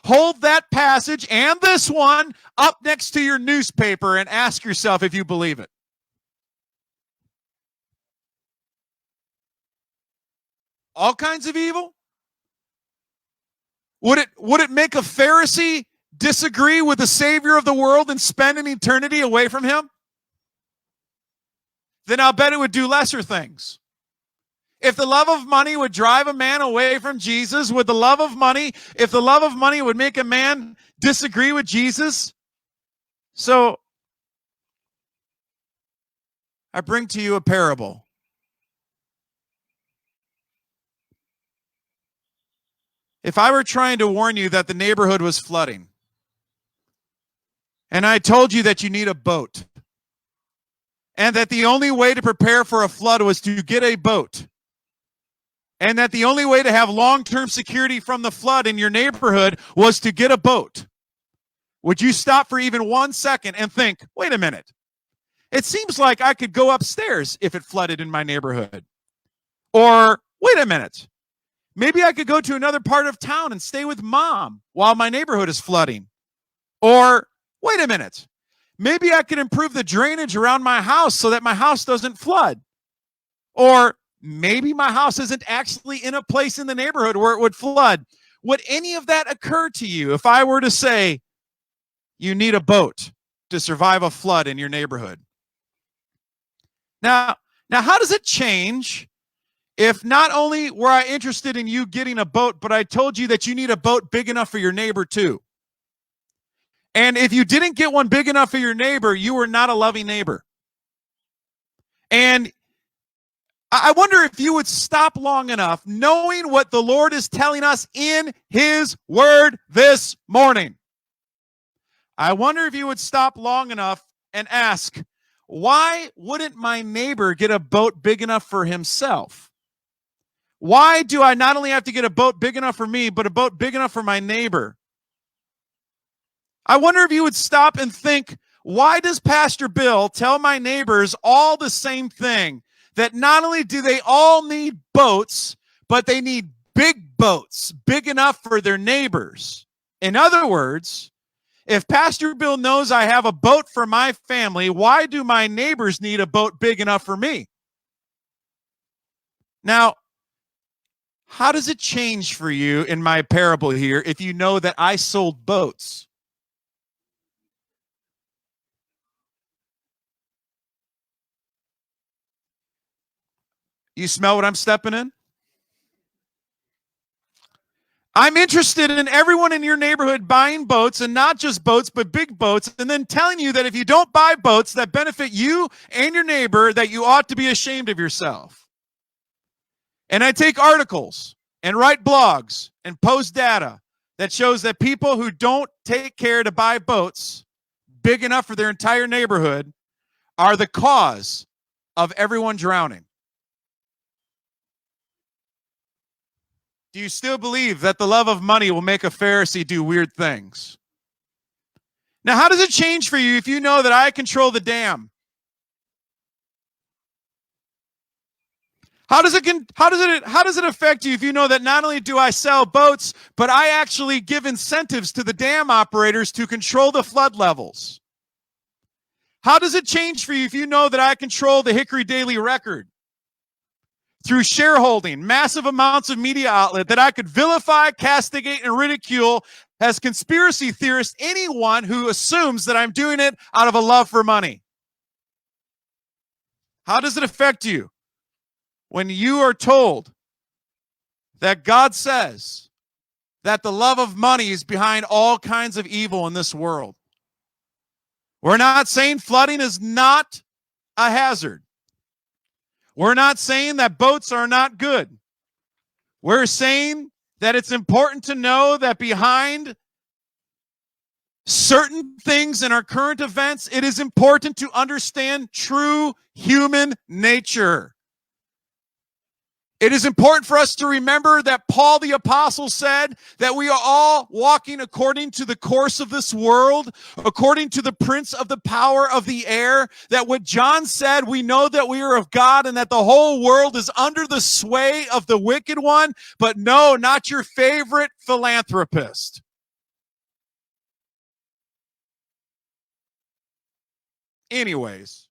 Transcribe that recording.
hold that passage and this one up next to your newspaper and ask yourself if you believe it. All kinds of evil? Would it make a Pharisee disagree with the Savior of the world and spend an eternity away from him? Then I'll bet it would do lesser things. If the love of money would drive a man away from Jesus, if the love of money would make a man disagree with Jesus? So I bring to you a parable. If I were trying to warn you that the neighborhood was flooding, and I told you that you need a boat, and that the only way to prepare for a flood was to get a boat, and that the only way to have long-term security from the flood in your neighborhood was to get a boat, would you stop for even 1 second and think, wait a minute, it seems like I could go upstairs if it flooded in my neighborhood? Or, wait a minute, maybe I could go to another part of town and stay with mom while my neighborhood is flooding. Or, wait a minute, maybe I could improve the drainage around my house so that my house doesn't flood. Or maybe my house isn't actually in a place in the neighborhood where it would flood. Would any of that occur to you if I were to say you need a boat to survive a flood in your neighborhood? Now how does it change if not only were I interested in you getting a boat, but I told you that you need a boat big enough for your neighbor too? And if you didn't get one big enough for your neighbor, you were not a loving neighbor. And I wonder if you would stop long enough knowing what the Lord is telling us in his word this morning. I wonder if you would stop long enough and ask, why wouldn't my neighbor get a boat big enough for himself? Why do I not only have to get a boat big enough for me, but a boat big enough for my neighbor? I wonder if you would stop and think, why does Pastor Bill tell my neighbors all the same thing? That not only do they all need boats, but they need big boats, big enough for their neighbors. In other words, if Pastor Bill knows I have a boat for my family, why do my neighbors need a boat big enough for me? Now, how does it change for you in my parable here if you know that I sold boats? You smell what I'm stepping in? I'm interested in everyone in your neighborhood buying boats, and not just boats, but big boats, and then telling you that if you don't buy boats that benefit you and your neighbor, that you ought to be ashamed of yourself. And I take articles and write blogs and post data that shows that people who don't take care to buy boats big enough for their entire neighborhood are the cause of everyone drowning. Do you still believe that the love of money will make a Pharisee do weird things? Now, how does it change for you if you know that I control the dam? How does it affect you if you know that not only do I sell boats, but I actually give incentives to the dam operators to control the flood levels? How does it change for you if you know that I control the Hickory Daily Record? Through shareholding, massive amounts of media outlet that I could vilify, castigate, and ridicule as conspiracy theorists anyone who assumes that I'm doing it out of a love for money. How does it affect you when you are told that God says that the love of money is behind all kinds of evil in this world? We're not saying flooding is not a hazard. We're not saying that boats are not good. We're saying that it's important to know that behind certain things in our current events, it is important to understand true human nature. It is important for us to remember that Paul the Apostle said that we are all walking according to the course of this world, according to the prince of the power of the air, that what John said, we know that we are of God and that the whole world is under the sway of the wicked one, but no, not your favorite philanthropist. Anyways,